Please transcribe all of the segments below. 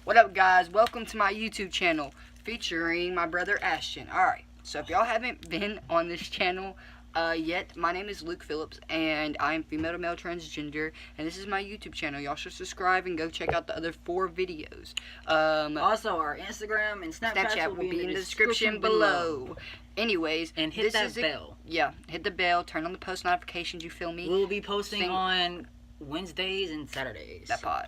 What up, guys? Welcome to my YouTube channel featuring my brother Ashton. Alright, so if y'all haven't been on this channel yet, my name is Luke Phillips and I'm female to male transgender, and this is my YouTube channel. Y'all should subscribe and go check out the other 4 videos. Also, our Instagram and Snapchat will be in the description below. Anyways, and hit that bell. Yeah, hit the bell, turn on the post notifications, you feel me? We'll be posting on Wednesdays and Saturdays. That part.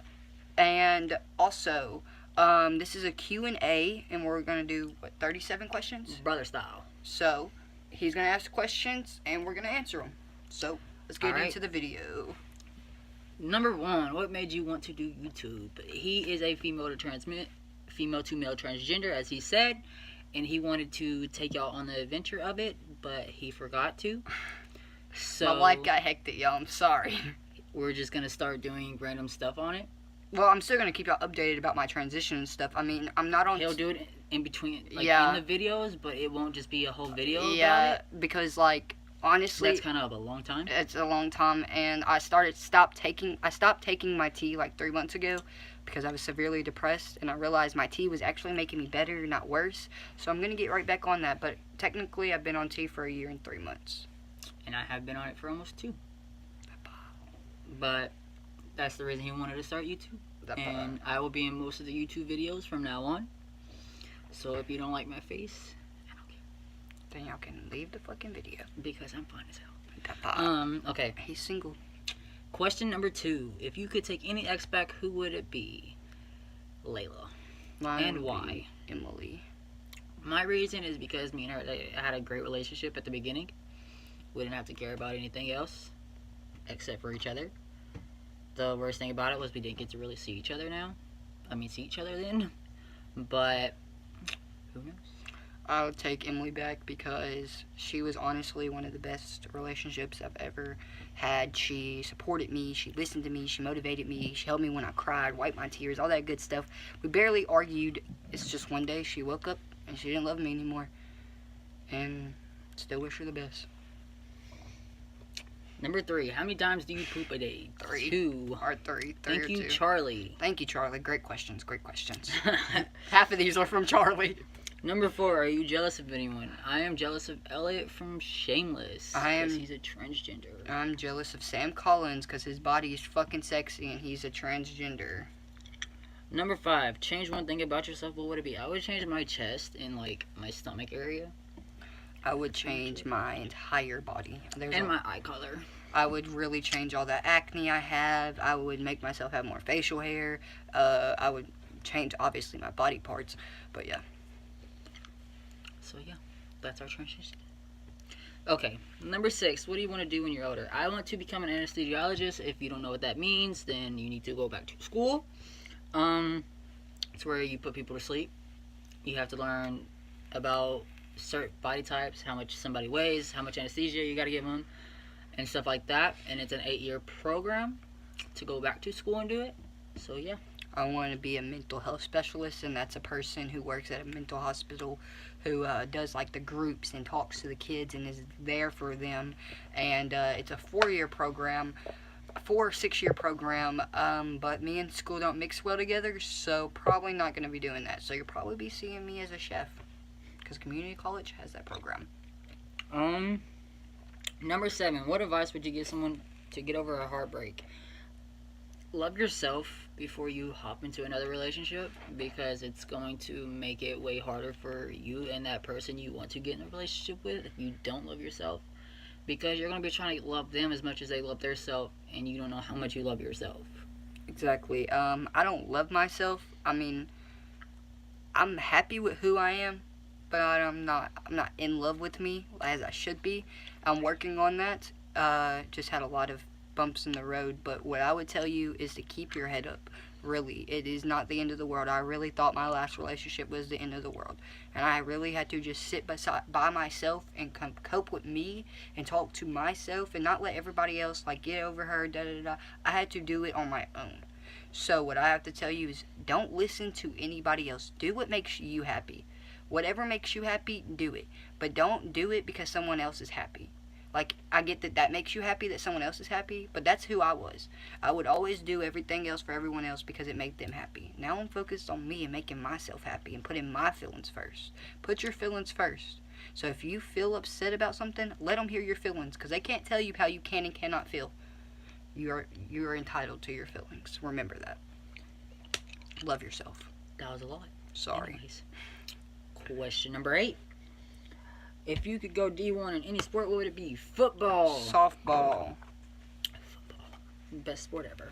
And also, this is a Q&A, and we're going to do, 37 questions? Brother style. So, he's going to ask questions, and we're going to answer them. So, let's get into the video. Number 1, what made you want to do YouTube? He is a female to male transgender, as he said, and he wanted to take y'all on the adventure of it, but he forgot to. So my life got hectic, y'all. I'm sorry. We're just going to start doing random stuff on it. Well, I'm still going to keep y'all updated about my transition and stuff. I mean, I'm not on... He'll do it in between, in the videos, but it won't just be a whole video about it. Because, like, honestly... That's kind of a long time. It's a long time, and I stopped taking my tea, like, 3 months ago because I was severely depressed, and I realized my tea was actually making me better, not worse. So I'm going to get right back on that, but technically I've been on tea for 1 year and 3 months. And I have been on it for almost 2. But... that's the reason he wanted to start YouTube. And I will be in most of the YouTube videos from now on. So if you don't like my face, I don't care. Then y'all can leave the fucking video. Because I'm fine as hell. Okay. He's single. Question number 2. If you could take any ex back, who would it be? Layla. And why? Emily. My reason is because me and her had a great relationship at the beginning. We didn't have to care about anything else. Except for each other. The worst thing about it was we didn't get to really see each other now. See each other then. But, who knows? I would take Emily back because she was honestly one of the best relationships I've ever had. She supported me, she listened to me, she motivated me, she held me when I cried, wiped my tears, all that good stuff. We barely argued. It's just one day she woke up and she didn't love me anymore. And still wish her the best. Number 3, how many times do you poop a day? 3. 2. Or 3. Thank you, 2. Charlie. Thank you, Charlie. Great questions. Great questions. Half of these are from Charlie. Number 4, are you jealous of anyone? I am jealous of Elliot from Shameless. Because he's a transgender. I'm jealous of Sam Collins because his body is fucking sexy and he's a transgender. Number 5, change one thing about yourself. What would it be? I would change my chest and, like, my stomach area. I would change my entire body. And my eye color. I would really change all that acne I have. I would make myself have more facial hair. I would change, obviously, my body parts. But, yeah. So, yeah. That's our transition. Okay. Number 6. What do you want to do when you're older? I want to become an anesthesiologist. If you don't know what that means, then you need to go back to school. It's where you put people to sleep. You have to learn about certain body types, how much somebody weighs, how much anesthesia you got to give them, and stuff like that. And it's an 8-year program to go back to school and do it. So yeah, I want to be a mental health specialist, and that's a person who works at a mental hospital who does like the groups and talks to the kids and is there for them. And it's a 4-year program, 4 or 6-year program, but me and school don't mix well together, so probably not going to be doing that. So you'll probably be seeing me as a chef. Because community college has that program. Number 7. What advice would you give someone to get over a heartbreak? Love yourself before you hop into another relationship, because it's going to make it way harder for you and that person you want to get in a relationship with if you don't love yourself. Because you're going to be trying to love them as much as they love their self, and you don't know how much you love yourself. Exactly. I don't love myself. I'm happy with who I am. But I'm not in love with me as I should be. I'm working on that. Just had a lot of bumps in the road. But what I would tell you is to keep your head up. Really, it is not the end of the world. I really thought my last relationship was the end of the world. And I really had to just sit by myself and cope with me and talk to myself and not let everybody else, like, get over her, da-da-da. I had to do it on my own. So what I have to tell you is don't listen to anybody else. Do what makes you happy. Whatever makes you happy, do it. But don't do it because someone else is happy. Like, I get that makes you happy that someone else is happy, but that's who I was. I would always do everything else for everyone else because it made them happy. Now I'm focused on me and making myself happy and putting my feelings first. Put your feelings first. So if you feel upset about something, let them hear your feelings, because they can't tell you how you can and cannot feel. You are entitled to your feelings. Remember that. Love yourself. That was a lot. Sorry. Anyways, question number 8. If you could go D1 in any sport, what would it be? Football. Softball. Football. Best sport ever.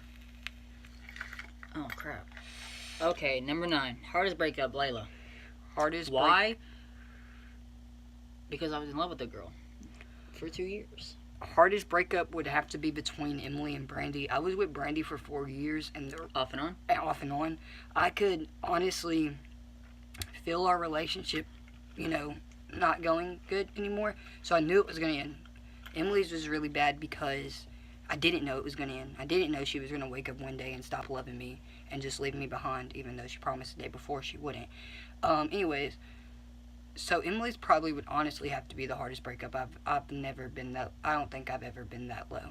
Oh, crap. Okay, number 9. Hardest breakup, Layla. Why? Because I was in love with the girl for 2 years. Hardest breakup would have to be between Emily and Brandy. I was with Brandy for 4 years, and they're Off and on? off and on. I could honestly feel our relationship, not going good anymore. So I knew it was going to end. Emily's was really bad because I didn't know it was going to end. I didn't know she was going to wake up one day and stop loving me and just leave me behind, even though she promised the day before she wouldn't. Anyways, so Emily's probably would honestly have to be the hardest breakup. I've never been that. I don't think I've ever been that low.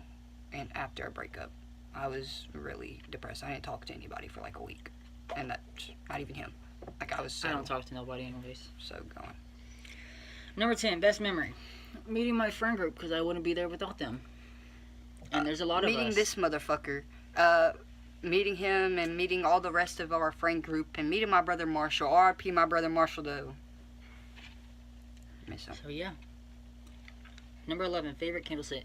And after a breakup, I was really depressed. I didn't talk to anybody for like a week, and that's not even him. Like, I was so. I don't talk to nobody anyways. So gone. Number 10, best memory. Meeting my friend group, because I wouldn't be there without them. And there's a lot of us. Meeting this motherfucker. Meeting him and meeting all the rest of our friend group and meeting my brother Marshall. R.I.P. my brother Marshall, though. Miss him. So, yeah. Number 11, favorite candle scent.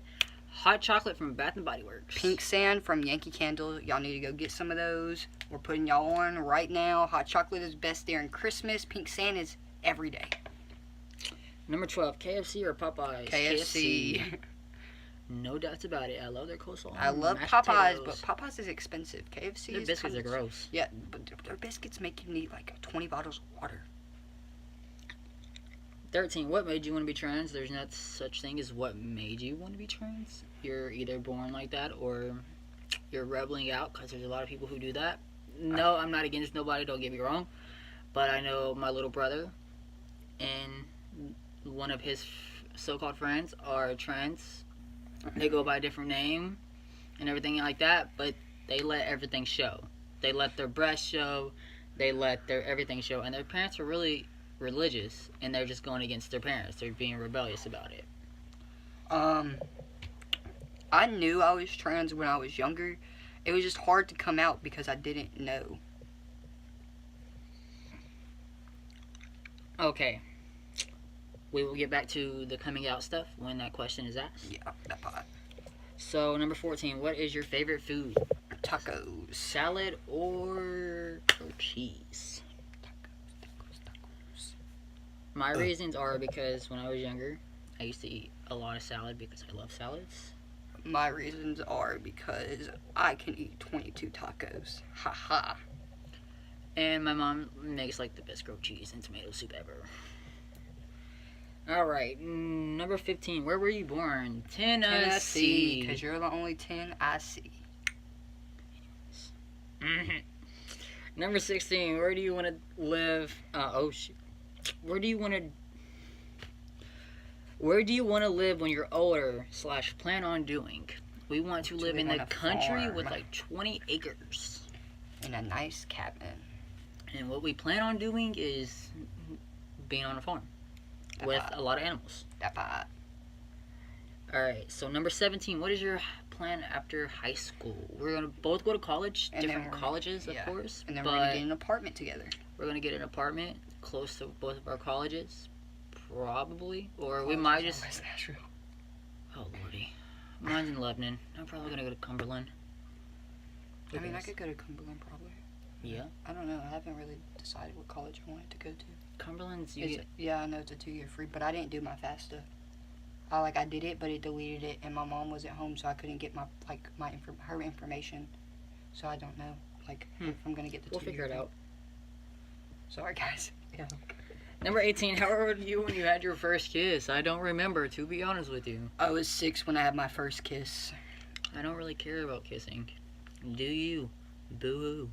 Hot chocolate from Bath & Body Works. Pink Sand from Yankee Candle. Y'all need to go get some of those. We're putting y'all on right now. Hot chocolate is best during Christmas. Pink Sand is every day. Number 12, KFC or Popeyes? KFC. No doubts about it. I love their coleslaw. I love Popeyes, but Popeyes is expensive. KFC Their is biscuits are gross. Yeah, but their biscuits make you need like 20 bottles of water. 13, what made you want to be trans? There's not such thing as what made you want to be trans. You're either born like that or you're rebelling out, because there's a lot of people who do that. No, I'm not against nobody, don't get me wrong. But I know my little brother and one of his so-called friends are trans. They go by a different name and everything like that, but they let everything show. They let their breasts show. They let their everything show. And their parents are really religious, and they're just going against their parents. They're being rebellious about it. I knew I was trans when I was younger. It was just hard to come out because I didn't know. Okay. We will get back to the coming out stuff when that question is asked. Yeah, that part. So, number 14, what is your favorite food? Tacos. Salad or cheese? Tacos. My reasons are because when I was younger, I used to eat a lot of salad because I love salads. My reasons are because I can eat 22 tacos. Ha ha. And my mom makes like the best grilled cheese and tomato soup ever. Alright, number 15. Where were you born? Tennessee. Because you're the only 10 I see. Number 16. Where do you want to live? Where do you want to live when you're older / plan on doing? We want to live in the country farm. with like 20 acres. In a nice cabin. And what we plan on doing is being on a farm. With a lot of animals. That part. Alright, so number 17. What is your plan after high school? We're going to both go to college. And different colleges, of course. And then we're going to get an apartment together. We're going to get an apartment close to both of our colleges. Probably. Or we might just... West Nashville. Oh, lordy. Mine's in Lebanon. I'm probably going to go to Cumberland. I mean, I could go to Cumberland probably. Yeah? I don't know. I haven't really decided what college I wanted to go to. Cumberland's... Yeah, I know it's a 2-year free, but I didn't do my FAFSA. I did it, but it deleted it, and my mom was at home, so I couldn't get her information. So I don't know, if I'm gonna get the 2-year. We'll figure it out. Sorry, guys. Yeah. Number 18. How old were you when you had your first kiss? I don't remember, to be honest with you. I was 6 when I had my first kiss. I don't really care about kissing. Do you? Boo-hoo.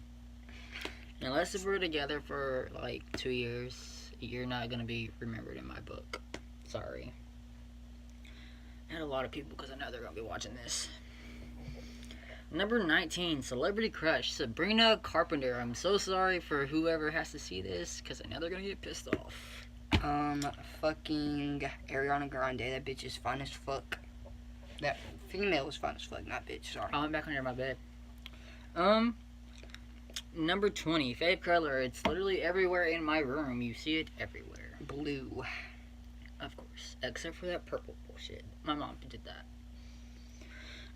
Unless if we're together for 2 years, you're not gonna be remembered in my book. Sorry. Had a lot of people because I know they're gonna be watching this. Number 19, Celebrity Crush, Sabrina Carpenter. I'm so sorry for whoever has to see this because I know they're gonna get pissed off. Fucking Ariana Grande. That bitch is fine as fuck. That female is fine as fuck, not bitch. Sorry. I went back under my bed. Number 20, fave color. It's literally everywhere in my room. You see it everywhere. Blue. Of course, except for that purple bullshit. My mom did that.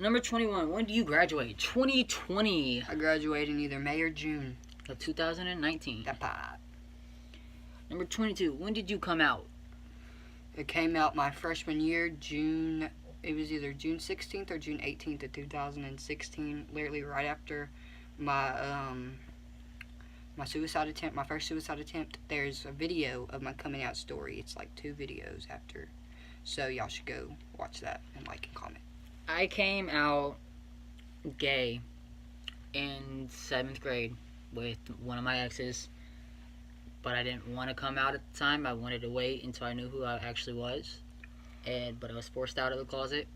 Number 21, when do you graduate? 2020. I graduated in either May or June. Of 2019. That part. Number 22, when did you come out? It came out my freshman year, June. It was either June 16th or June 18th of 2016. Literally right after my my suicide attempt, my first suicide attempt. There's a video of my coming out story. It's like 2 videos after. So y'all should go watch that and like and comment. I came out gay in 7th grade with one of my exes, but I didn't want to come out at the time. I wanted to wait until I knew who I actually was, but I was forced out of the closet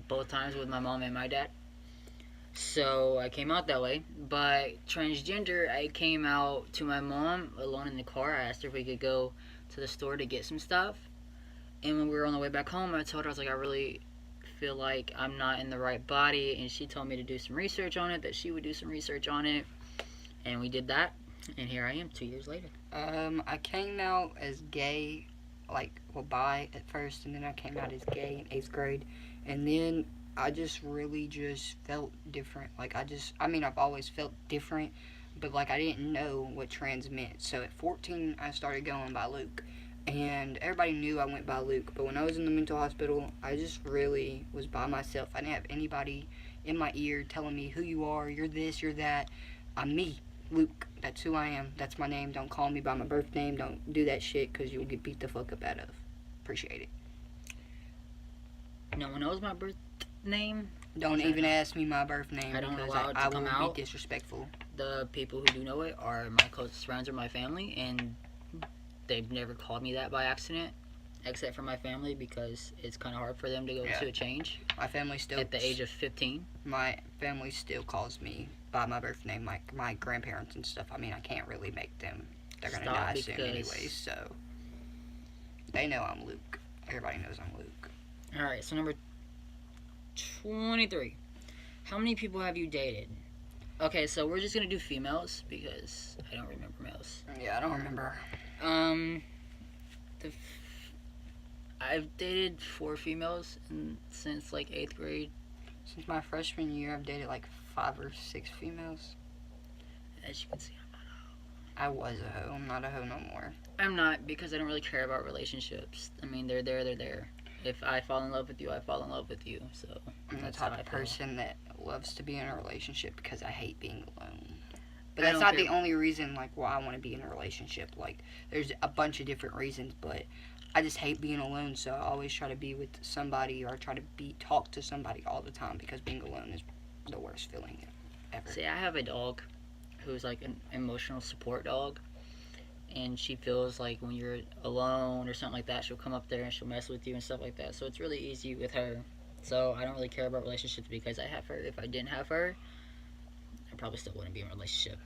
both times with my mom and my dad. So I came out that way. But transgender, I came out to my mom alone in the car. I asked her if we could go to the store to get some stuff, and when we were on the way back home, I told her, I was like, I really feel like I'm not in the right body, and she told me to do some research on it, that she would do some research on it, and we did that, and here I am 2 years later. I came out as gay, bi at first, and then I came out as gay in 8th grade, and then I just really just felt different. I've always felt different, but I didn't know what trans meant. So at 14, I started going by Luke. And everybody knew I went by Luke, but when I was in the mental hospital, I just really was by myself. I didn't have anybody in my ear telling me who you are, you're this, you're that. I'm me, Luke. That's who I am. That's my name. Don't call me by my birth name. Don't do that shit because you'll get beat the fuck up out of. Appreciate it. No one knows my birth name. Don't even ask me my birth name. I don't because allow it to I come will out. be disrespectful. The people who do know it are my closest friends or my family, and they've never called me that by accident, except for my family, because it's kind of hard for them to go to a change. My family still... At the age of 15. My family still calls me by my birth name, my grandparents and stuff. I mean, I can't really make them. They're going to die soon anyways, so... They know I'm Luke. Everybody knows I'm Luke. Alright, so number 23. How many people have you dated? Okay, so we're just going to do females, because I don't remember males. Yeah, I don't remember. I've dated 4 females since 8th grade. Since my freshman year, I've dated 5 or 6 females. As you can see, I'm not a hoe. I was a hoe. I'm not a hoe no more. I'm not, because I don't really care about relationships. I mean, they're there. If I fall in love with you, I fall in love with you. So I'm the type of person that loves to be in a relationship because I hate being alone. But I that's don't not care. the only reason, why I want to be in a relationship. There's a bunch of different reasons, but I just hate being alone, so I always try to be with somebody, or try to talk to somebody all the time, because being alone is the worst feeling ever. See, I have a dog who's an emotional support dog, and she feels like when you're alone or something like that, she'll come up there and she'll mess with you and stuff like that. So it's really easy with her. So I don't really care about relationships because I have her. If I didn't have her, I probably still wouldn't be in a relationship.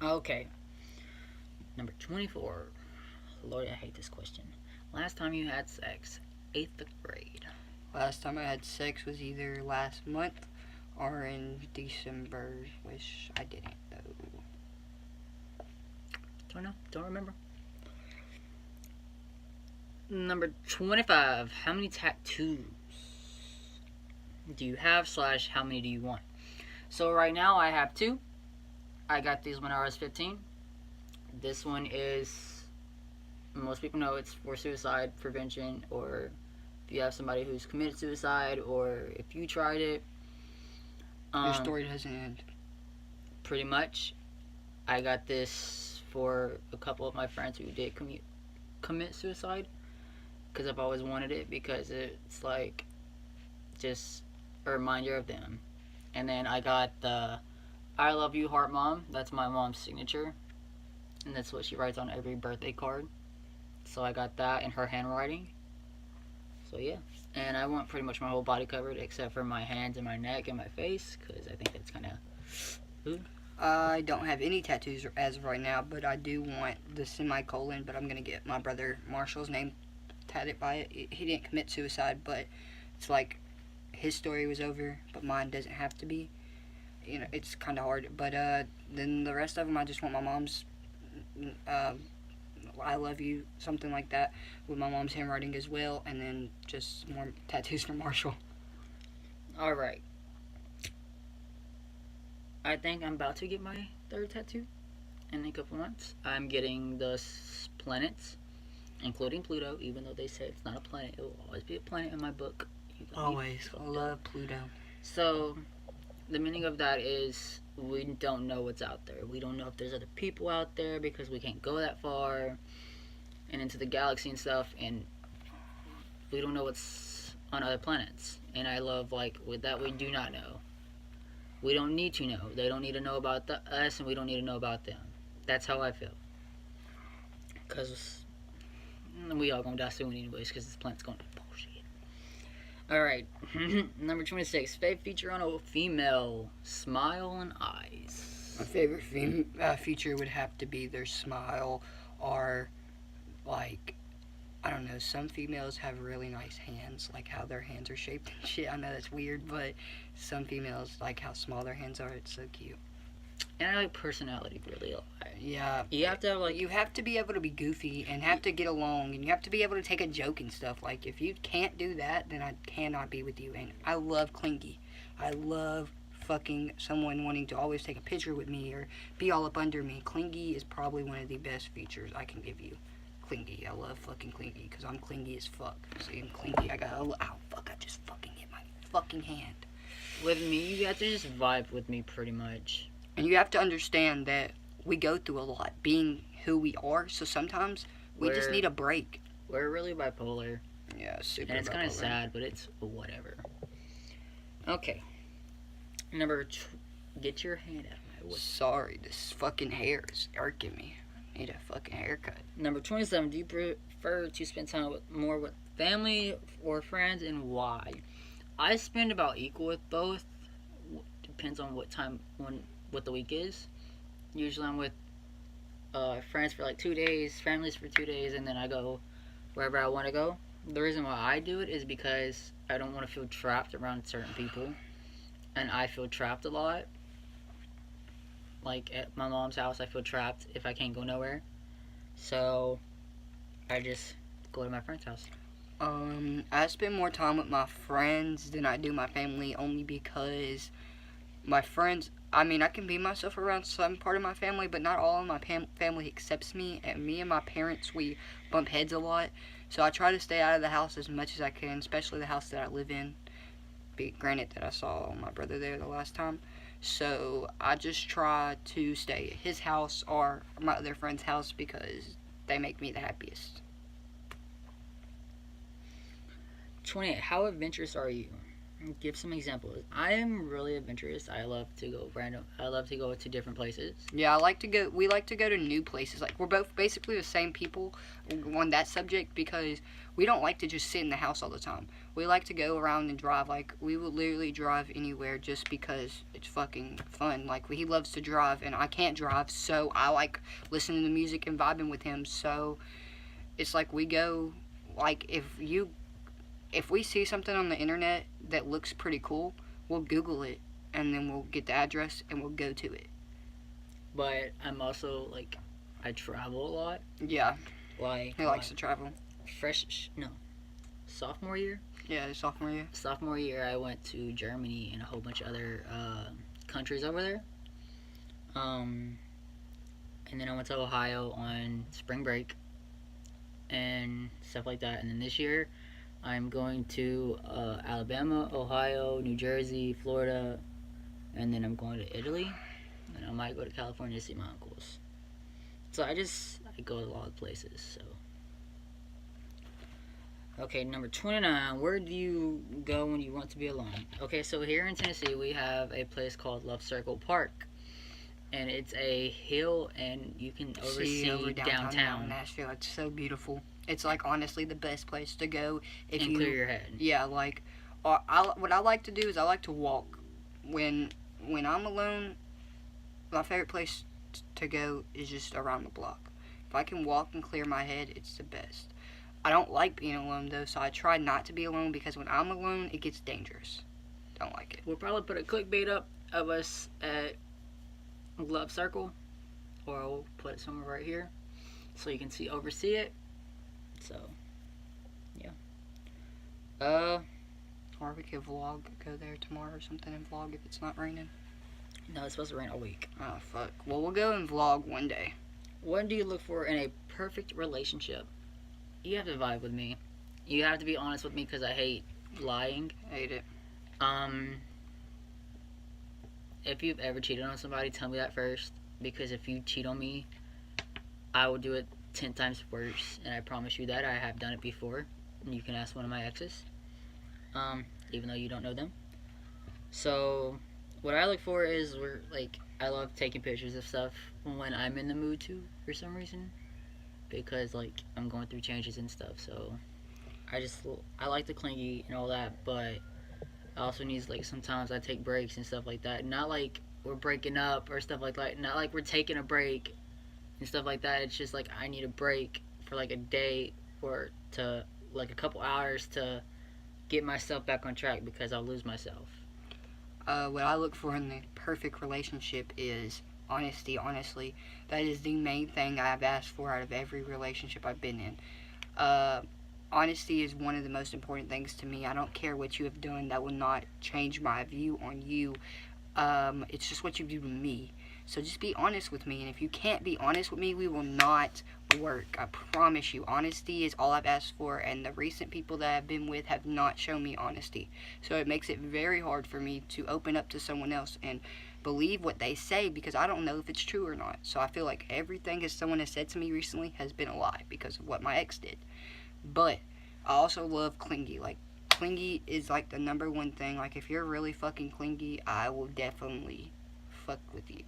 Okay. Number 24. Lord, I hate this question. Last time you had sex, 8th grade. Last time I had sex was either last month or in December, which I didn't though. Don't know. Don't remember. Number 25. How many tattoos do you have / how many do you want? So right now I have 2. I got these when I was 15. This one is, most people know it's for suicide prevention, or if you have somebody who's committed suicide, or if you tried it. Your story doesn't end. Pretty much. I got this for a couple of my friends who did commit suicide, because I've always wanted it, because it's just a reminder of them. And then I got the I love you heart mom. That's my mom's signature, and that's what she writes on every birthday card. So I got that in her handwriting. So yeah, and I want pretty much my whole body covered except for my hands and my neck and my face because I think that's kind of. I don't have any tattoos as of right now, but I do want the semicolon. But I'm gonna get my brother Marshall's name tatted by it. He didn't commit suicide, but it's like his story was over, but mine doesn't have to be. You know, it's kind of hard. But then the rest of them, I just want my mom's "I love you," something like that, with my mom's handwriting as well, and then just more tattoos for Marshall. All right. I think I'm about to get my third tattoo in a couple months. I'm getting the planets, including Pluto, even though they say it's not a planet. It will always be a planet in my book. Always love Pluto. So, the meaning of that is we don't know what's out there. We don't know if there's other people out there because we can't go that far and into the galaxy and stuff, and we don't know what's on other planets. And I love, like, with that we do not know. We don't need to know. They don't need to know about us, and we don't need to know about them. That's how I feel. Because we all gonna die soon anyways, because this planet's gonna be bullshit. Alright. Number 26. Favorite feature on a female. Smile and eyes. My favorite feature would have to be their smile, or, like, I don't know, some females have really nice hands, like how their hands are shaped and shit. I know that's weird, but some females like how small their hands are. It's so cute. And I like personality really a lot. Yeah. You have to have, like... You have to be able to be goofy and have to get along, and you have to be able to take a joke and stuff. Like, if you can't do that, then I cannot be with you. And I love clingy. I love fucking someone wanting to always take a picture with me or be all up under me. Clingy is probably one of the best features I can give you. Clingy. I love fucking clingy because I'm clingy as fuck. See, I'm clingy. I got ow fuck! I just fucking hit my fucking hand. With me, you have to just vibe with me pretty much. And you have to understand that we go through a lot, being who we are. So sometimes we just need a break. We're really bipolar. Yeah, super. And it's kind of sad, but it's whatever. Okay. Get your hand out of my way. Sorry, this fucking hair is irking me. Need a fucking haircut. Number 27. Do you prefer to spend time more with family or friends, and why? I spend about equal with both. Depends on what the week is. Usually I'm with friends for like 2 days, families for 2 days, and then I go wherever I want to go. The reason why I do it is because I don't want to feel trapped around certain people, and I feel trapped a lot. Like at my mom's house, I feel trapped if I can't go nowhere. So I just go to my friend's house. I spend more time with my friends than I do my family, only because my friends, I mean, I can be myself around some part of my family, but not all of my family accepts me, and me and my parents, we bump heads a lot. So I try to stay out of the house as much as I can, especially the house that I live in. Granted that I saw my brother there the last time. So I just try to stay at his house or my other friend's house because they make me the happiest. 28. How adventurous are you? Give some examples. I am really adventurous. I love to go to different places. Yeah, we like to go to new places. Like, we're both basically the same people on that subject because we don't like to just sit in the house all the time. We like to go around and drive. Like, we will literally drive anywhere just because it's fucking fun. Like, he loves to drive and I can't drive, so I like listening to music and vibing with him. So it's like we go, like, if we see something on the internet that looks pretty cool, we'll Google it, and then we'll get the address, and we'll go to it. But I'm also, like, I travel a lot. Yeah. Like, he likes to travel. Sophomore year? Yeah, sophomore year. Sophomore year, I went to Germany and a whole bunch of other countries over there. And then I went to Ohio on spring break and stuff like that. And then this year, I'm going to Alabama, Ohio, New Jersey, Florida, and then I'm going to Italy, and I might go to California to see my uncles. So I go to a lot of places. So okay, number 29. Where do you go when you want to be alone? Okay, so here in Tennessee we have a place called Love Circle Park, and it's a hill, and you can oversee over downtown. Nashville. It's so beautiful. It's like honestly the best place to go if And you clear your head. yeah, like what I like to do is I like to walk when I'm alone. My favorite place to go is just around the block. If I can walk and clear my head, it's the best. I don't like being alone though, so I try not to be alone because when I'm alone, it gets dangerous. Don't like it. We'll probably put a clickbait up of us at Glove Circle, or I'll put it somewhere right here so you can oversee it. So, yeah. Or we could vlog, go there tomorrow or something and vlog if it's not raining. No, it's supposed to rain all week. Oh fuck. Well, we'll go and vlog one day. What do you look for in a perfect relationship? You have to vibe with me. You have to be honest with me because I hate lying. Hate it. If you've ever cheated on somebody, tell me that first. Because if you cheat on me, I will do it 10 times worse. And I promise you that I have done it before. And you can ask one of my exes. Even though you don't know them. So, what I look for is I love taking pictures of stuff when I'm in the mood to, for some reason. Because, I'm going through changes and stuff. So, I like the clingy and all that. But I also need, sometimes I take breaks and stuff like that. Not like we're breaking up or stuff like that. Not like we're taking a break and stuff like that. It's just I need a break for a day or to a couple hours to get myself back on track because I'll lose myself. What I look for in the perfect relationship is honesty. Honestly, that is the main thing I've asked for out of every relationship I've been in. Honesty is one of the most important things to me. I don't care what you have done. That will not change my view on you. It's just what you do to me. So just be honest with me. And if you can't be honest with me, we will not work. I promise you. Honesty is all I've asked for. And the recent people that I've been with have not shown me honesty. So it makes it very hard for me to open up to someone else and believe what they say because I don't know if it's true or not. So I feel like everything that someone has said to me recently has been a lie because of what my ex did. But I also love clingy. Clingy is the number one thing. If you're really fucking clingy, I will definitely fuck with you.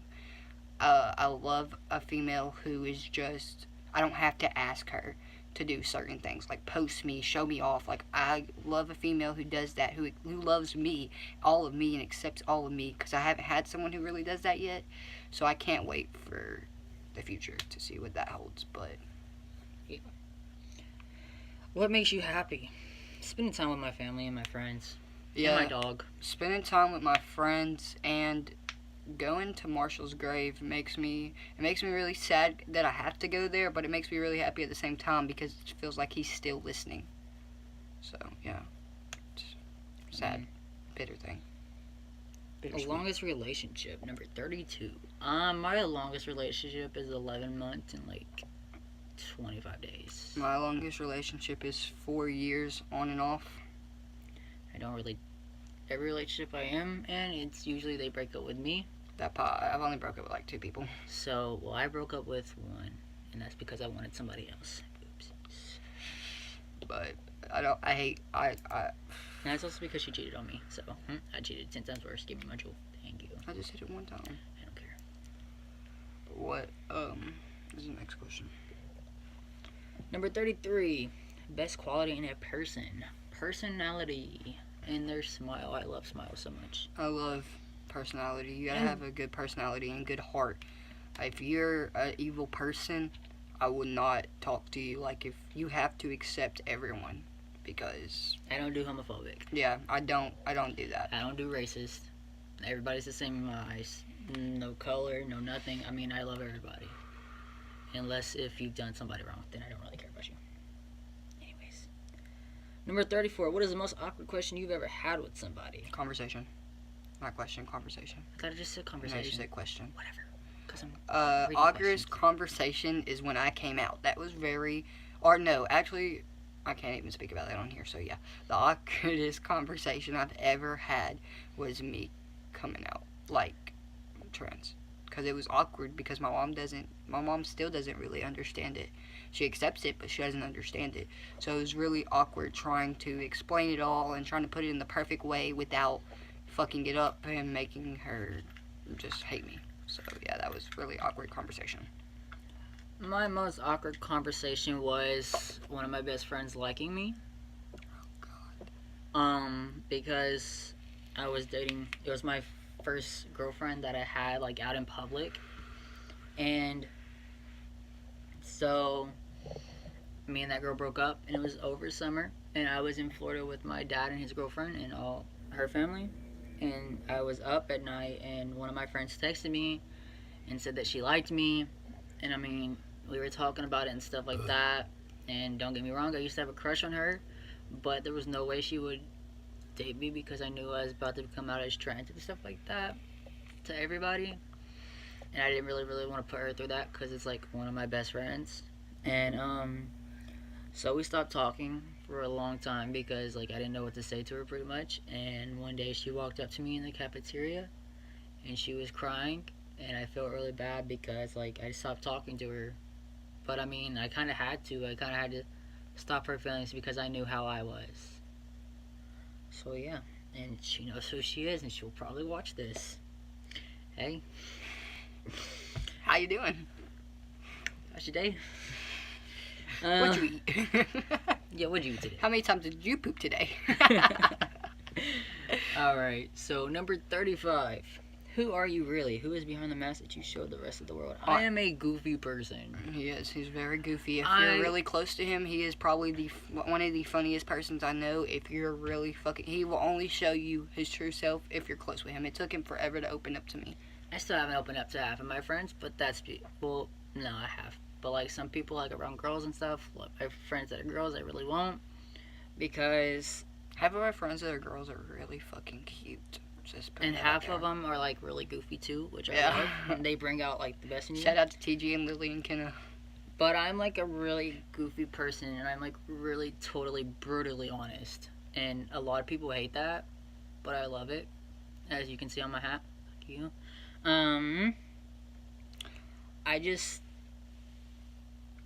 I love a female who is just, I don't have to ask her to do certain things, post me, show me off. I love a female who does that, who loves me, all of me, and accepts all of me, because I haven't had someone who really does that yet, so I can't wait for the future to see what that holds. But yeah. What makes you happy? Spending time with my family and my friends. Yeah, and my dog. Spending time with my friends and going to Marshall's grave makes me really sad that I have to go there, but it makes me really happy at the same time because it feels like he's still listening. So yeah, it's sad, bitter thing. Longest relationship, number 32. My longest relationship is 11 months and 25 days. My longest relationship is 4 years on and off. Every relationship I am in, it's usually they break up with me. I've only broke up with 2 people. So, I broke up with one, and that's because I wanted somebody else. Oops. But And that's also because she cheated on me. So, I cheated 10 times worse. Give me my jewel. Thank you. I just hit it one time. I don't care. But what, is the next question? Number 33. Best quality in a person. Personality. And their smile. I love smiles so much. I love personality. You gotta have a good personality and good heart. If you're an evil person, I would not talk to you. If you have to accept everyone, because I don't do homophobic. Yeah, I don't do that. I don't do racist. Everybody's the same in my eyes. No color, no nothing. I love everybody. Unless if you've done somebody wrong, then I don't really care about you. Anyways. Number 34. What is the most awkward question you've ever had with somebody? Conversation. Not question, conversation. I thought I just said conversation. No, you said question. Whatever. Awkwardest conversation is when I came out. That was actually, I can't even speak about that on here, so yeah. The awkwardest conversation I've ever had was me coming out, trans. Because it was awkward because my mom still doesn't really understand it. She accepts it, but she doesn't understand it. So it was really awkward trying to explain it all and trying to put it in the perfect way without fucking it up and making her just hate me. So yeah, that was really awkward conversation. My most awkward conversation was one of my best friends liking me. Because I was dating. It was my first girlfriend that I had like out in public, and so me and that girl broke up, and it was over summer, and I was in Florida with my dad and his girlfriend and all her family, and I was up at night, and one of my friends texted me and said that she liked me, and I mean we were talking about it and stuff like that. And don't get me wrong, I used to have a crush on her, but there was no way she would date me because I knew I was about to come out as trans and stuff like that to everybody, and I didn't really want to put her through that because it's like one of my best friends. And so we stopped talking for a long time because like I didn't know what to say to her pretty much. And one day she walked up to me in the cafeteria and she was crying, and I felt really bad because like I stopped talking to her. But I mean, I kind of had to stop her feelings because I knew how I was. So yeah, and she knows who she is, and she'll probably watch this. Hey, How you doing? how's your day? What'd you eat? Yeah, what'd you eat today? How many times did you poop today? Alright, so number 35. Who are you really? Who is behind the mask that you showed the rest of the world? I am a goofy person. He is. He's very goofy. If you're really close to him, he is probably one of the funniest persons I know. If you're really he will only show you his true self if you're close with him. It took him forever to open up to me. I still haven't opened up to half of my friends, but well, no, I have. But like some people, like around girls and stuff, like my friends that are girls, I really won't, because half of my friends that are girls are really fucking cute. And half of them are like really goofy too, which I love. And they bring out like the best in you. Shout out to TG and Lily and Kenna. But I'm like a really goofy person, and I'm like really totally brutally honest. And a lot of people hate that, but I love it, as you can see on my hat. Thank you. I just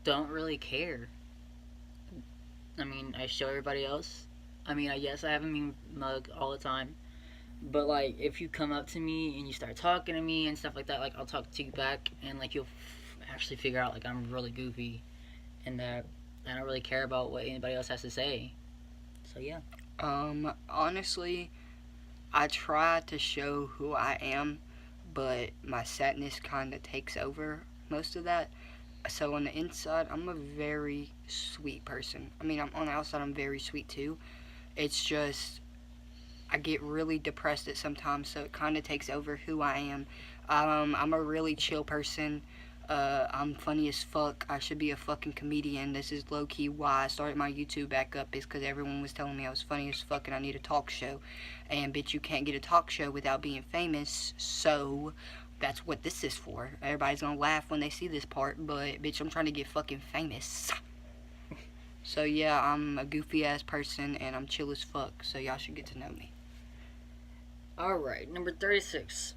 don't really care. I mean, I show everybody else. I mean, yes, I have a mean mug all the time. But, like, if you come up to me and you start talking to me and stuff like that, like, I'll talk to you back, and, like, you'll actually figure out, like, I'm really goofy and that I don't really care about what anybody else has to say. So, yeah. Honestly, I try to show who I am, but my sadness kind of takes over most of that. So, on the inside, I'm a very sweet person. I mean, on the outside, I'm very sweet, too. It's just I get really depressed at sometimes, so it kind of takes over who I am. I'm a really chill person. I'm funny as fuck. I should be a fucking comedian. This is low-key why I started my YouTube back up, is because everyone was telling me I was funny as fuck and I need a talk show. And bitch, you can't get a talk show without being famous, so that's what this is for. Everybody's gonna laugh when they see this part, but bitch, I'm trying to get fucking famous. So yeah, I'm a goofy ass person and I'm chill as fuck, so y'all should get to know me. Alright, number 36.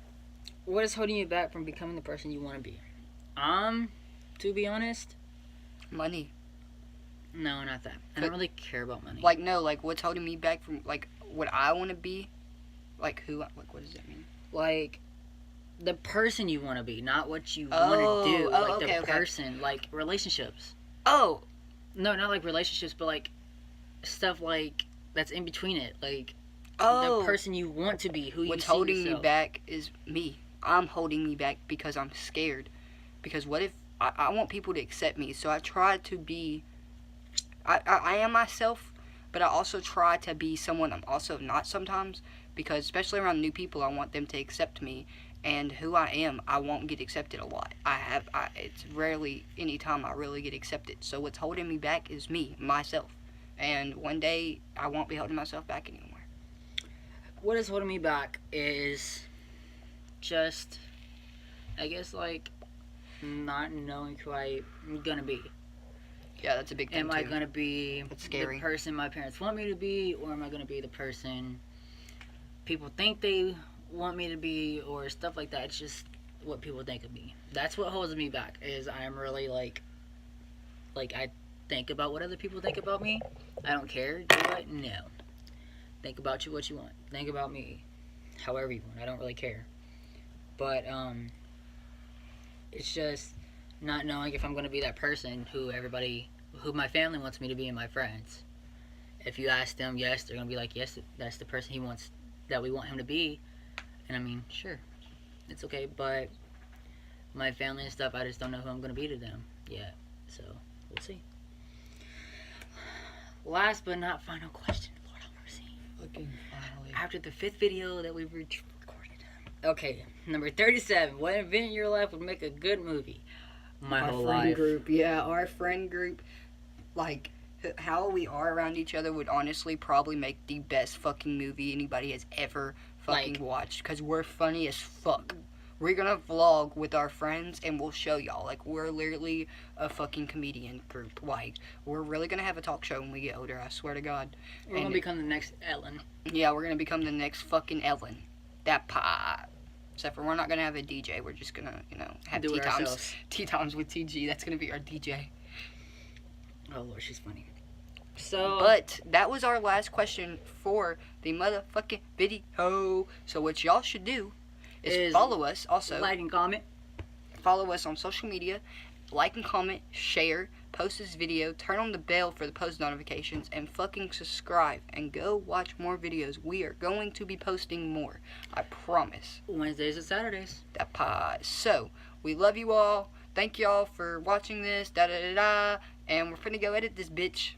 What is holding you back from becoming the person you want to be? To be honest, money. No, not that. I don't really care about money. Like, no, like, what's holding me back from, like, what I want to be? Like, who, like, what does that mean? Like, the person you want to be, not what you want to do. Like, okay, the person, like, relationships. Oh. No, not like relationships, but, like, stuff, like, that's in between it. Like, the person you want to be, who you see What's holding yourself. me back is me. I'm holding me back because I'm scared. Because what if, I want people to accept me, so I try to be, I am myself, but I also try to be someone I'm also not sometimes, because especially around new people, I want them to accept me, and who I am, I won't get accepted a lot. It's rarely any time I really get accepted, so what's holding me back is me, myself, and one day, I won't be holding myself back anymore. What is holding me back is just, I guess, like, not knowing who I'm gonna be. Yeah, that's a big thing. Am I gonna be the person my parents want me to be, or am I gonna be the person people think they want me to be, or stuff like that? It's just what people think of me. That's what holds me back, is I'm really like I think about what other people think about me. I don't care. Do I? No. Think about you what you want. Think about me however you want. I don't really care. But it's just not knowing if I'm going to be that person who my family wants me to be and my friends. If you ask them, yes, they're going to be like, yes, that's the person that we want him to be. And I mean, sure, it's okay, but my family and stuff, I just don't know who I'm going to be to them yet. So, we'll see. Last but not final question. Lord have mercy. Fucking finally. After the 5th video that we've recorded. Okay, number 37. What event in your life would make a good movie? My Our whole friend life. group, yeah, our friend group, like, how we are around each other would honestly probably make the best fucking movie anybody has ever fucking watched, because we're funny as fuck. We're gonna vlog with our friends and we'll show y'all. Like, we're literally a fucking comedian group. Like, we're really gonna have a talk show when we get older, I swear to God. We're going to become the next Ellen. Yeah, we're gonna become the next fucking Ellen. That pie. Except for we're not gonna have a DJ. We're just gonna, have Do tea it times. ourselves. Tea times with TG. That's gonna be our DJ. Oh, Lord, she's funny. So, But that was our last question for the motherfucking video. So what y'all should do is follow us. Also, like and comment. follow us on social media. Like and comment, share, post this video, turn on the bell for the post notifications, and fucking subscribe. And go watch more videos. We are going to be posting more. I promise. Wednesdays and Saturdays. That pie. So, we love you all. Thank y'all for watching this. Da da da da. And we're finna go edit this bitch.